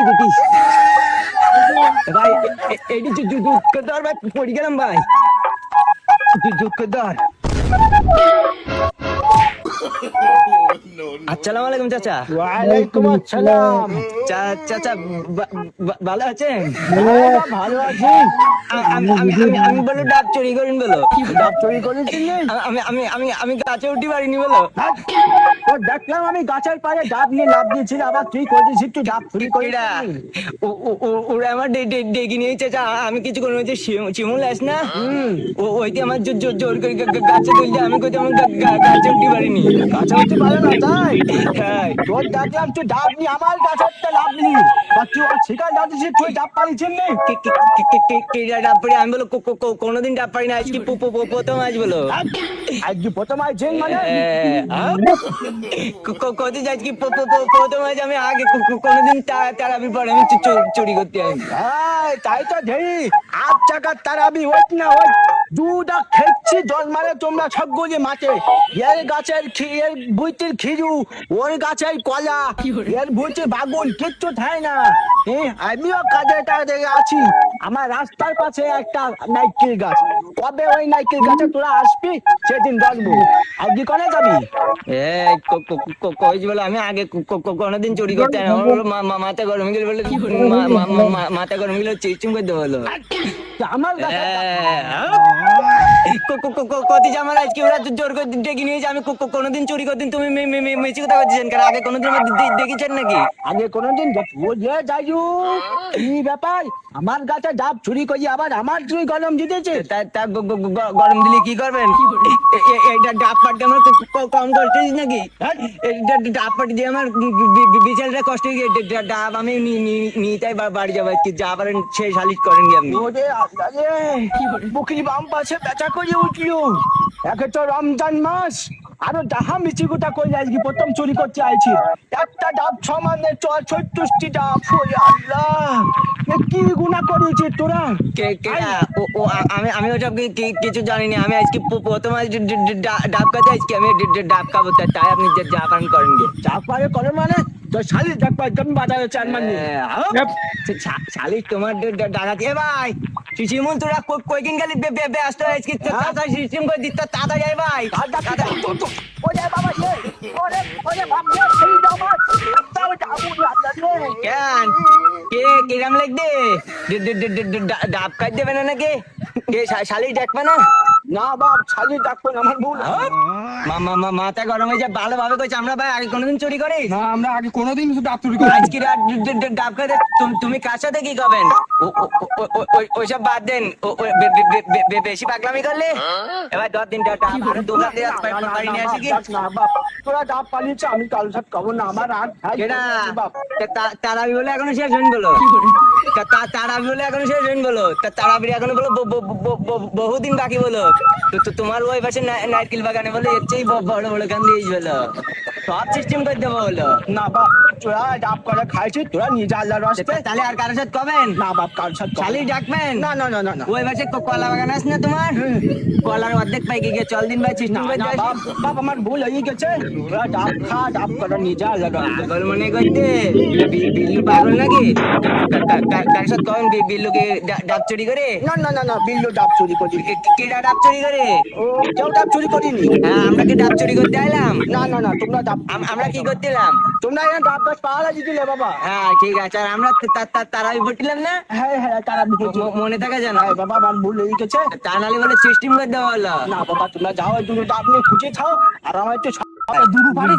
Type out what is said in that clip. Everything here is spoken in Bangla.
দিতিস ভাই। এটি যুদ্ধ ভাই, পড়ে গেলাম ভাই, যুদ্ধ। আসসালামু আলাইকুম চাচা। ওয়ালাইকুম আসসালাম। চাচা ভালো আছেন? হ্যাঁ বাপ, ভালো আছি। আমি বলো ডাব চুরি করেন বলো। ডাব চুরি করেছিলি? আমি গাছে উঠতে পারিনি বলো। তো দেখলাম আমি গাছের পাড়ে ডাব নিয়ে লাভ দিয়েছিল, আবার তুই করেছিস, তুই ডাব চুরি কিরা করেছিলি? ওরা আমার ডেকে নিয়ে চাচা, আমি কিছু কোনো হচ্ছে শিমুল আস না, ওইতে আমার জোর করে গাছে তুলতে, আমি কোথাও আমার গাছে উঠতে পারিনি। গাছে উঠতে পারে না তাই? হ্যাঁ, তোর দেখলাম তুই ডাব নিয়ে আমার গাছের লাভ নি, বা তুই আর শিকার ডাব দিছিস, তুই ডাব পারিছিস নি? কিরা ডাব পারি? আমি বলো কোনোদিন ডাব পারি না, আজকে প্রথম আজ বলো। আজকে প্রথম আইছেন মানে? কত যাই কি প্রথম আজ, আমি আগে কোনোদিন তারাবি পরে আমি চুরি করতে আমি। তাই তো ধেরি আট চাকার তারাবি ওইট না ওই দুটা খেচ্ছি জল মারে তোমরা সবগুলি মাঠে। এর গাছের এর বুইতির খিজু, ওর গাছের কলা, এর বুইতির বাগুন, কিচ্ছু খায় না। আমিও কাজে টাজে আছি। আমার রাস্তার পাশে একটা নাইকেল গাছ, কবে ওই নাইকেল গাছে তোরা আসবি সেদিন দেখবো। আজকে কনে যাবি? কইছি বলে আমি আগে কোনোদিন চুরি করতে হয় না। আমার বললো মাথা গরম গেলে বলে, মাথা গরম গেলে চিমচিম করে দেবো বলো। আমার গাছে কত আমার আজকে ওরা জোর করে ডেকে নিয়েছে, আমি কোনোদিন চুরি করতেন, তুমি মেচি কথা করছেন কারণ আগে কোনোদিন আমার দেখেছেন নাকি? আগে কোনোদিন যাইজু কি ব্যাপার? আমার গাছে ডাব চুরি করি, আবার আমার চুরি গরম দিতেছে। তা গরম দিলে কি করবেন? এইটা ডাব পাটটা আমার কম করছিস নাকি? ডাব পাটি দিয়ে আমার বিশালটা কষ্ট হয়ে গিয়ে ডাব আমি নিতাই বাড়ি যাবো, কি যা পারেন সেই সালিশ করেন কি আপনি। ওরে আল্লাহ রে, বুকরি বাম পাশে ব্যথা করে উঠলো। একে তো রমজান মাস, আরো ডাহা মিচি গোটা করে আজকে প্রথম চুরি করতে আইছি। একটা ডাব সমানে 64টি ডাব। ওরে আল্লাহ, এ কি গুনাহ করেছিস তোরা? আমি ওসব কিছু জানি না। আমি আজকে প্রথম আজ ডাব খাতে আজকে আমি ডাব খাবো, তাই আপনি যা পারেন করেন গে। যা পারে করে মানে তোর শালি ডাকবা একদম বাজারে চার মানে। শালিশ তোমার ডাকাতি। এ ভাই শিমুল, তোরা কয়দিন গেলি ব্যস্ত আজকে তাড়াতাড়ি সিস্টেম করে দিত, তাড়াতাড়ি আয় ভাই। ওরে বাবা রে, ওরে বাবা রে, সেই ডাব তাও ডাবু আল্লাহ রে। কেন কিরাম লাগবে? ডাব খাই দেবে না নাকি? শালিশ ডাকবে না? না বাপ, শালি ডাকবো না, আমার ভুল। মাথা গরম হয়ে যায় ভালোভাবে কইছে। আমরা ভাই আগে কোনোদিন চুরি করি না, আমরা আগে কোনোদিন ডাব চুরি করি। আজকে ডাব খাইতে তুমি কার সাথে কি করবেন? ওইসব বাদ দেন, বেশি পাগলামি করলে এবার 10 দিন ডাব আরো দোকান দিয়ে বাড়ি নিয়ে আসি কি? না বাপ, তোরা ডাব পালিয়েছে, আমি কাল সাথে খাবো না, আমার আর কেডা বাপ। তারাবি বলে এখনো শেষ হইন বলো। তারাবি বলে এখনো শেষ হইন বলো। তারাবি এখনো বলো বহুদিন বাকি বলো। তো তোমার ওই পাশে নারকেল বাগানে বলে এর চেয়ে বড় বড় গান দিয়ে বলো, সব সিস্টেম করে দেবো বলো। না বাপ, তোরা ডাব করে খাইছিস, তোরা নিজে আল্লাহর রাস্তে। তাহলে আর কারোর সাথে কবেন? না বাপ, কার সাথে শালি ডাকবেন? না না না না না। ওই পাশে কলা বাগান আছে না তোমার? কলার অর্ধেক পাইকে গিয়ে চল দিন ভাই না সিস্টেম করে না দিয়ে বাপ, বাপ আমার ভুল হয়ে গেছে। তোরা ডাব খা, ডাব করে নিজে আল্লাহর রাস্তে। পাগল মনে করতে বিল্লু পাগল নাকি? কার সাথে কবেন বিল্লুকে ডাব চুরি করে? না না না না, বিল্লু ডাব চুরি করি? কেডা ডাব চুরি করে? ও কেউ ডাব চুরি করিনি। হ্যাঁ, আমরা কি ডাব চুরি করতে আইলাম? না না না, তোমরা ডাব, আমরা কি করতেলাম? তোমরা এখানে ডাব গাছ পাহারা দিছিলে বাবা। হ্যাঁ ঠিক আছে, আর আমরা তারাই বটিলাম না, হ্যাঁ হ্যাঁ, তারা মনে থাকে জানো? বাবা আমার ভুল হয়ে গেছে। তা নাহলে বলে সিস্টেম করে দেওয়া হলো। না বাবা, তোমরা যাও, দুটো ডাব নিয়ে খুঁজে খাও, আর আমার একটু দুটো বাড়ি